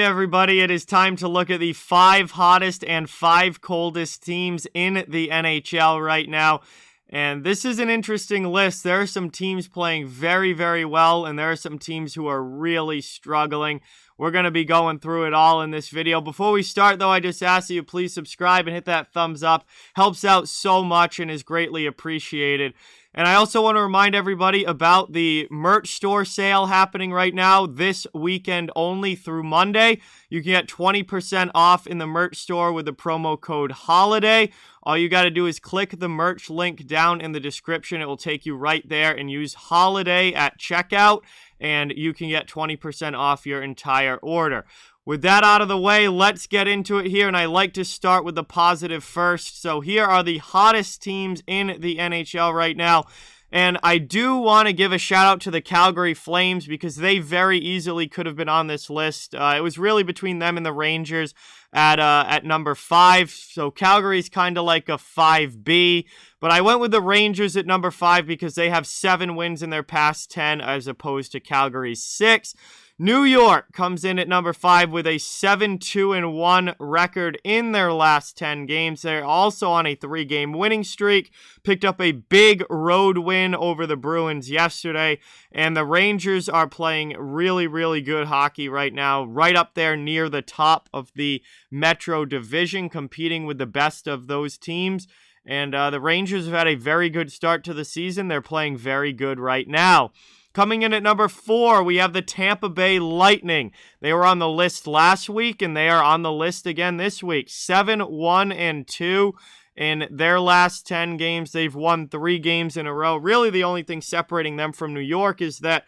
Okay, everybody, it is time to look at the 5 hottest and 5 coldest teams in the NHL right now. And this is an interesting list. There are some teams playing very, very well, and there are some teams who are really struggling. We're going to be going through it all in this video. Before we start, though, I just ask that you please subscribe and hit that thumbs up. Helps out so much and is greatly appreciated. And I also want to remind everybody about the merch store sale happening right now this weekend only through Monday. You can get 20% off in the merch store with the promo code HOLIDAY. All you got to do is click the merch link down in the description. It will take you right there, and use HOLIDAY at checkout, and you can get 20% off your entire order. With that out of the way, let's get into it here, and I like to start with the positive first. So here are the hottest teams in the NHL right now, and I do want to give a shout out to the Calgary Flames because they very easily could have been on this list. It was really between them and the Rangers at number 5, so Calgary's kind of like a 5B, but I went with the Rangers at number 5 because they have 7 wins in their past 10 as opposed to Calgary's 6. New York comes in at number 5 with a 7-2-1 record in their last 10 games. They're also on a 3-game winning streak. Picked up a big road win over the Bruins yesterday. And the Rangers are playing really, really good hockey right now. Right up there near the top of the Metro Division, competing with the best of those teams. And the Rangers have had a very good start to the season. They're playing very good right now. Coming in at number 4, we have the Tampa Bay Lightning. They were on the list last week, and they are on the list again this week. 7-1-2 in their last 10 games. They've won 3 games in a row. Really, the only thing separating them from New York is that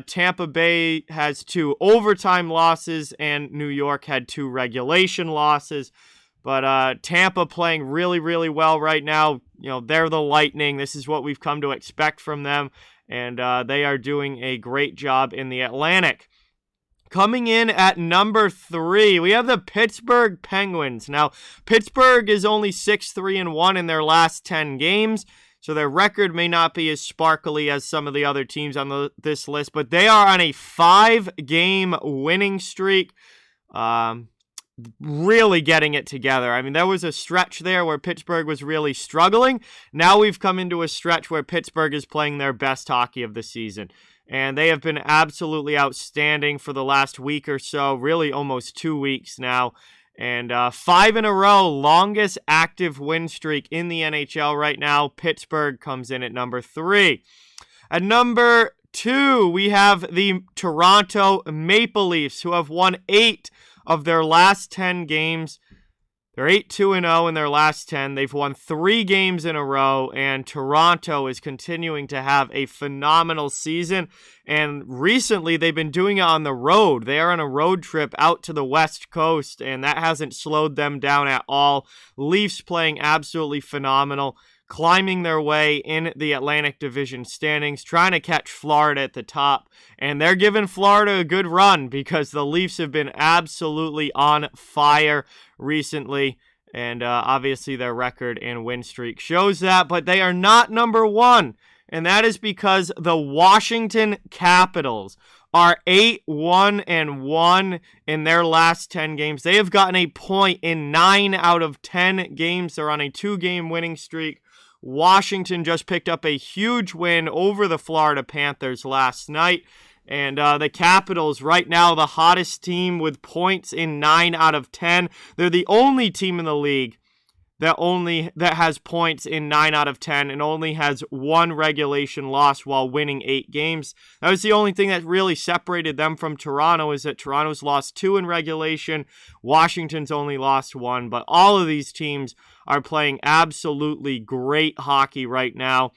Tampa Bay has 2 overtime losses, and New York had 2 regulation losses. But Tampa playing really, really well right now. You know, they're the Lightning. This is what we've come to expect from them. And they are doing a great job in the Atlantic. Coming in at number 3, we have the Pittsburgh Penguins. Now, Pittsburgh is only 6-3-1 in their last 10 games, so their record may not be as sparkly as some of the other teams on this list, but they are on a 5-game winning streak. Really getting it together. I mean, there was a stretch there where Pittsburgh was really struggling. Now we've come into a stretch where Pittsburgh is playing their best hockey of the season. And they have been absolutely outstanding for the last week or so, really almost 2 weeks now. And 5 in a row, longest active win streak in the NHL right now. Pittsburgh comes in at number 3. At number 2, we have the Toronto Maple Leafs, who have won 8 of their last 10 games. They're 8-2-0 in their last 10. They've won 3 games in a row, and Toronto is continuing to have a phenomenal season. And recently, they've been doing it on the road. They are on a road trip out to the West Coast, and that hasn't slowed them down at all. Leafs playing absolutely phenomenal, climbing their way in the Atlantic Division standings, trying to catch Florida at the top. And they're giving Florida a good run because the Leafs have been absolutely on fire recently. And obviously their record and win streak shows that. But they are not number 1. And that is because the Washington Capitals are 8-1-1 in their last 10 games. They have gotten a point in 9 out of 10 games. They're on a 2-game winning streak. Washington just picked up a huge win over the Florida Panthers last night. And the Capitals, right now, the hottest team with points in 9 out of 10. They're the only team in the league that has points in 9 out of 10 and only has 1 regulation loss while winning 8 games. That was the only thing that really separated them from Toronto, is that Toronto's lost 2 in regulation. Washington's only lost 1. But all of these teams are playing absolutely great hockey right now.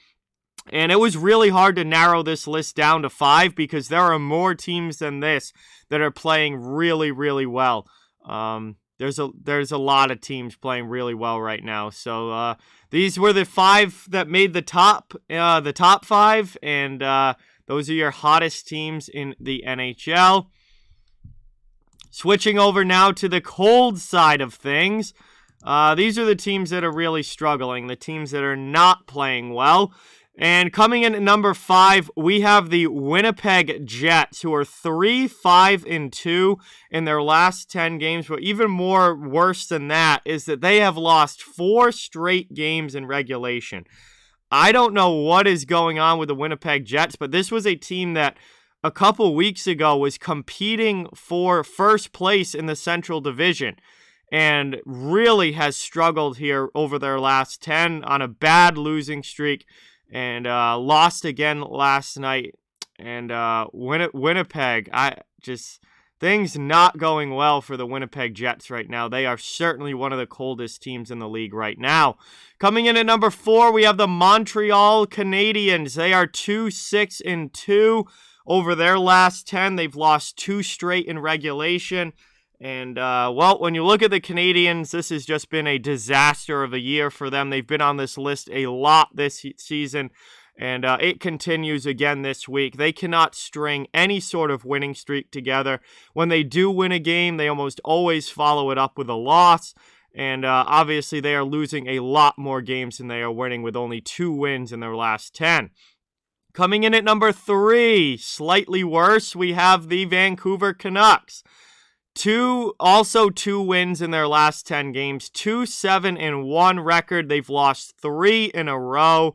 And it was really hard to narrow this list down to 5 because there are more teams than this that are playing really, really well. There's a lot of teams playing really well right now. So these were the 5 that made the top 5, and those are your hottest teams in the NHL. Switching over now to the cold side of things. These are the teams that are really struggling, the teams that are not playing well. And coming in at number 5, we have the Winnipeg Jets, who are 3-5-2 in their last 10 games. But even more worse than that is that they have lost 4 straight games in regulation. I don't know what is going on with the Winnipeg Jets, but this was a team that a couple weeks ago was competing for first place in the Central Division and really has struggled here over their last 10 on a bad losing streak. And lost again last night. And Winnipeg, things not going well for the Winnipeg Jets right now. They are certainly one of the coldest teams in the league right now. Coming in at number 4, we have the Montreal Canadiens. They are 2-6-2 over their last 10. They've lost 2 straight in regulation. And, when you look at the Canadiens, this has just been a disaster of a year for them. They've been on this list a lot this season, and it continues again this week. They cannot string any sort of winning streak together. When they do win a game, they almost always follow it up with a loss. And obviously, they are losing a lot more games than they are winning, with only 2 wins in their last 10. Coming in at number 3, slightly worse, we have the Vancouver Canucks. 2 wins in their last 10 games, 2-7-1 record. They've lost 3 in a row.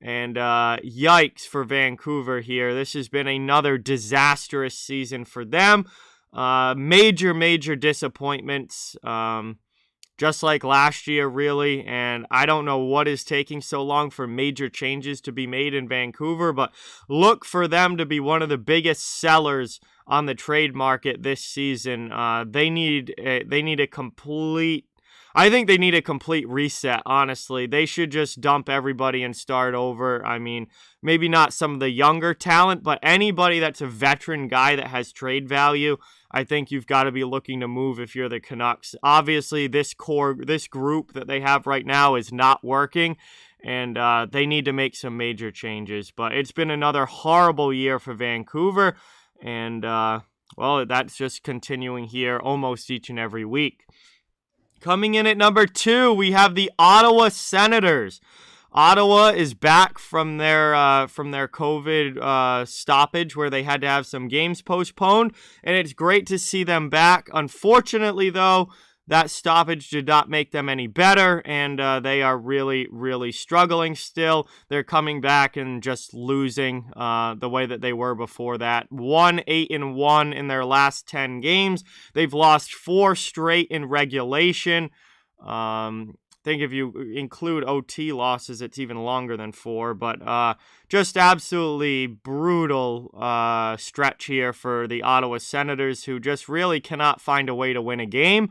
And yikes for Vancouver here. This has been another disastrous season for them. Major disappointments. Just like last year, really. And I don't know what is taking so long for major changes to be made in Vancouver, but look for them to be one of the biggest sellers on the trade market this season. They need a complete reset, honestly. They should just dump everybody and start over. I mean, maybe not some of the younger talent, but anybody that's a veteran guy that has trade value, I think you've got to be looking to move if you're the Canucks. Obviously, this group that they have right now is not working, and they need to make some major changes. But it's been another horrible year for Vancouver, and, that's just continuing here almost each and every week. Coming in at number 2, we have the Ottawa Senators. Ottawa is back from their COVID stoppage where they had to have some games postponed, and it's great to see them back. Unfortunately, though, that stoppage did not make them any better, and they are really struggling still. They're coming back and just losing the way that they were before that. 1-8-1 in their last 10 games. They've lost 4 straight in regulation. I think if you include OT losses, it's even longer than 4. But just absolutely brutal stretch here for the Ottawa Senators, who just really cannot find a way to win a game.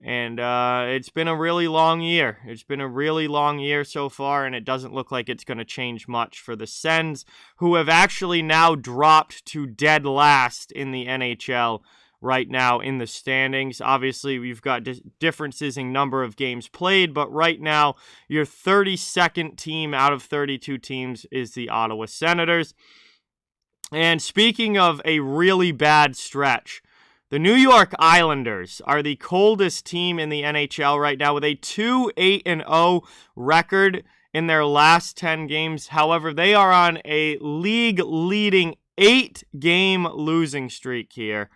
And it's been a really long year. It's been a really long year so far, and it doesn't look like it's going to change much for the Sens, who have actually now dropped to dead last in the NHL right now in the standings. Obviously, we've got differences in number of games played, but right now, your 32nd team out of 32 teams is the Ottawa Senators. And speaking of a really bad stretch, the New York Islanders are the coldest team in the NHL right now with a 2-8-0 record in their last 10 games. However, they are on a league-leading 8-game losing streak here.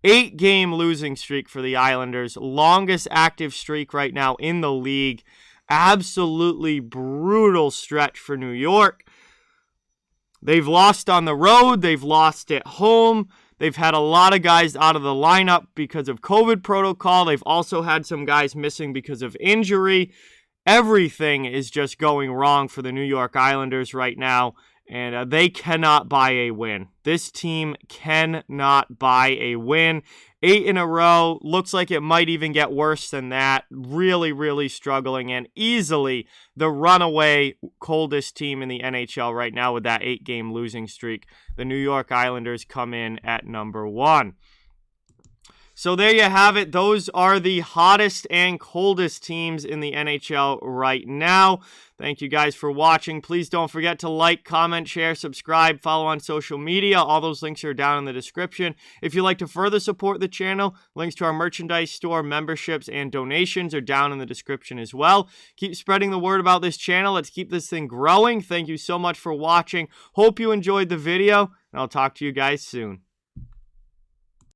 8-game losing streak for the Islanders. Longest active streak right now in the league. Absolutely brutal stretch for New York. They've lost on the road. They've lost at home. They've had a lot of guys out of the lineup because of COVID protocol. They've also had some guys missing because of injury. Everything is just going wrong for the New York Islanders right now, and they cannot buy a win. This team cannot buy a win. 8 in a row. Looks like it might even get worse than that. Really struggling, and easily the runaway coldest team in the NHL right now with that 8-game losing streak. The New York Islanders come in at number 1. So there you have it. Those are the hottest and coldest teams in the NHL right now. Thank you guys for watching. Please don't forget to like, comment, share, subscribe, follow on social media. All those links are down in the description. If you'd like to further support the channel, links to our merchandise store, memberships, and donations are down in the description as well. Keep spreading the word about this channel. Let's keep this thing growing. Thank you so much for watching. Hope you enjoyed the video, and I'll talk to you guys soon.